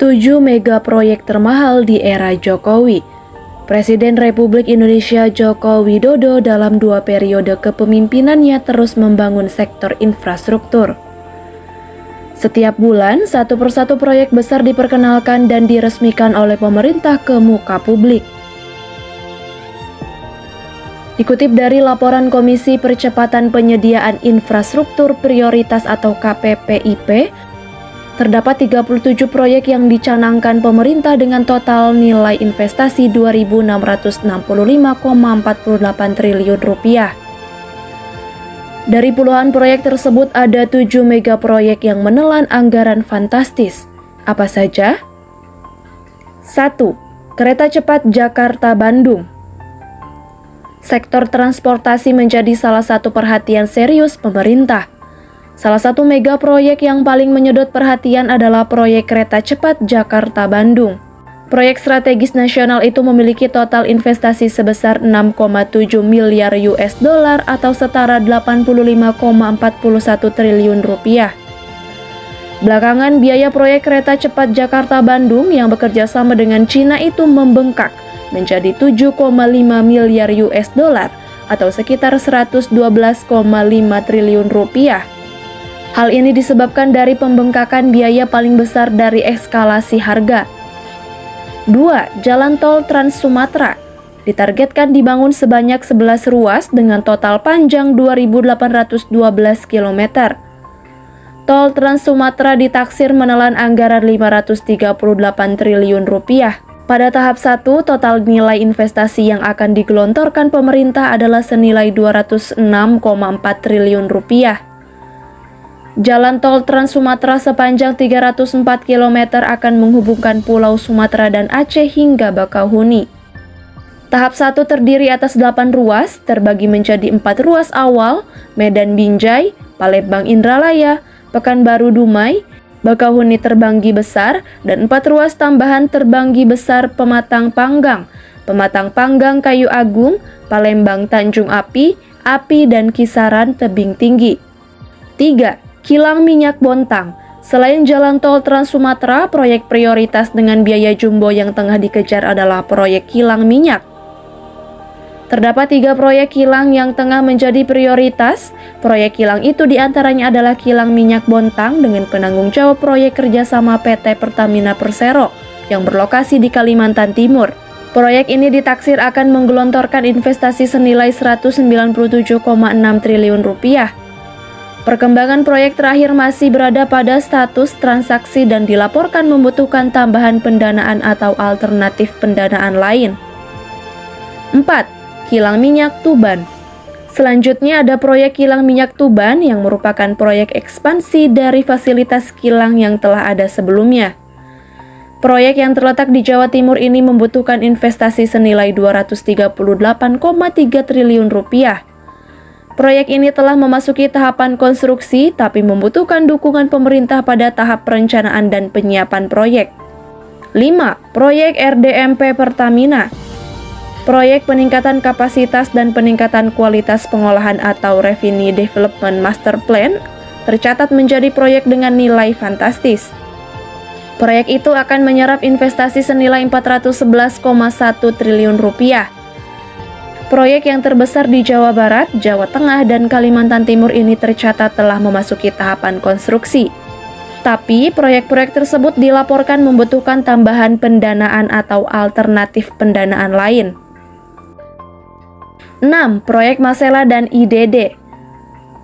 7 mega proyek termahal di era Jokowi. Presiden Republik Indonesia Joko Widodo dalam 2 periode kepemimpinannya terus membangun sektor infrastruktur. Setiap bulan, satu persatu proyek besar diperkenalkan dan diresmikan oleh pemerintah ke muka publik. Dikutip dari laporan Komisi Percepatan Penyediaan Infrastruktur Prioritas atau KPPIP, terdapat 37 proyek yang dicanangkan pemerintah dengan total nilai investasi Rp2.665,48 triliun. Dari puluhan proyek tersebut ada 7 mega proyek yang menelan anggaran fantastis. Apa saja? 1. Kereta cepat Jakarta-Bandung. Sektor transportasi menjadi salah satu perhatian serius pemerintah. Salah satu mega proyek yang paling menyedot perhatian adalah proyek kereta cepat Jakarta-Bandung. Proyek strategis nasional itu memiliki total investasi sebesar 6,7 miliar US dollar atau setara 85,41 triliun rupiah. Belakangan, biaya proyek kereta cepat Jakarta-Bandung yang bekerja sama dengan Cina itu membengkak menjadi 7,5 miliar US dollar atau sekitar 112,5 triliun rupiah. Hal ini disebabkan dari pembengkakan biaya paling besar dari eskalasi harga. 2. Jalan tol Trans Sumatera ditargetkan dibangun sebanyak 11 ruas dengan total panjang 2.812 km. Tol Trans Sumatera ditaksir menelan anggaran 538 triliun rupiah. Pada tahap 1, total nilai investasi yang akan digelontorkan pemerintah adalah senilai 206,4 triliun rupiah. Jalan tol Trans Sumatera sepanjang 304 km akan menghubungkan Pulau Sumatera dan Aceh hingga Bakauheni. Tahap 1 terdiri atas 8 ruas, terbagi menjadi 4 ruas awal, Medan Binjai, Palembang Indralaya, Pekanbaru Dumai, Bakauheni Terbanggi Besar, dan 4 ruas tambahan Terbanggi Besar Pematang Panggang, Pematang Panggang Kayu Agung, Palembang Tanjung Api, dan Kisaran Tebing Tinggi. 3. Kilang Minyak Bontang. Selain jalan tol Trans Sumatera, proyek prioritas dengan biaya jumbo yang tengah dikejar adalah proyek kilang minyak. Terdapat 3 proyek kilang yang tengah menjadi prioritas. Proyek kilang itu diantaranya adalah Kilang Minyak Bontang dengan penanggung jawab proyek kerjasama PT Pertamina Persero yang berlokasi di Kalimantan Timur. Proyek ini ditaksir akan menggelontorkan investasi senilai 197,6 triliun rupiah. Perkembangan proyek terakhir masih berada pada status transaksi dan dilaporkan membutuhkan tambahan pendanaan atau alternatif pendanaan lain. 4. Kilang Minyak Tuban. Selanjutnya ada proyek Kilang Minyak Tuban yang merupakan proyek ekspansi dari fasilitas kilang yang telah ada sebelumnya. Proyek yang terletak di Jawa Timur ini membutuhkan investasi senilai 238,3 triliun rupiah. Proyek ini telah memasuki tahapan konstruksi tapi membutuhkan dukungan pemerintah pada tahap perencanaan dan penyiapan proyek. 5. Proyek RDMP Pertamina. Proyek peningkatan kapasitas dan peningkatan kualitas pengolahan atau Revenue Development Master Plan tercatat menjadi proyek dengan nilai fantastis. Proyek itu akan menyerap investasi senilai 411,1 triliun rupiah. Proyek yang terbesar di Jawa Barat, Jawa Tengah, dan Kalimantan Timur ini tercatat telah memasuki tahapan konstruksi. Tapi, proyek-proyek tersebut dilaporkan membutuhkan tambahan pendanaan atau alternatif pendanaan lain. 6. Proyek Masela dan IDD.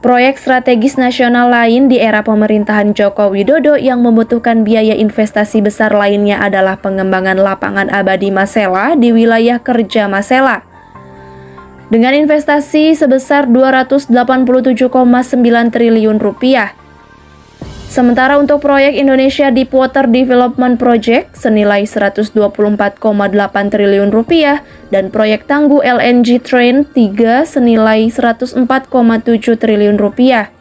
Proyek strategis nasional lain di era pemerintahan Joko Widodo yang membutuhkan biaya investasi besar lainnya adalah pengembangan lapangan abadi Masela di wilayah kerja Masela. Dengan investasi sebesar 287,9 triliun rupiah. Sementara untuk proyek Indonesia Deepwater Development Project senilai 124,8 triliun rupiah dan proyek Tangguh LNG Train 3 senilai 104,7 triliun rupiah.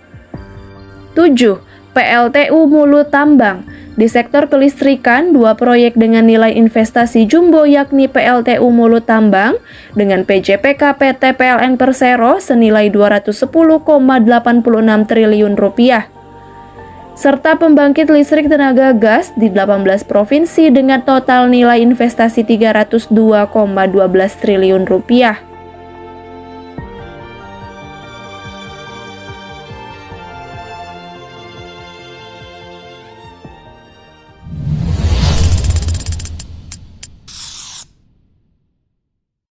7. PLTU Mulut Tambang. Di sektor kelistrikan, 2 proyek dengan nilai investasi jumbo yakni PLTU Mulut Tambang dengan PJPK PT PLN Persero senilai 210,86 triliun rupiah. serta pembangkit listrik tenaga gas di 18 provinsi dengan total nilai investasi 302,12 triliun rupiah.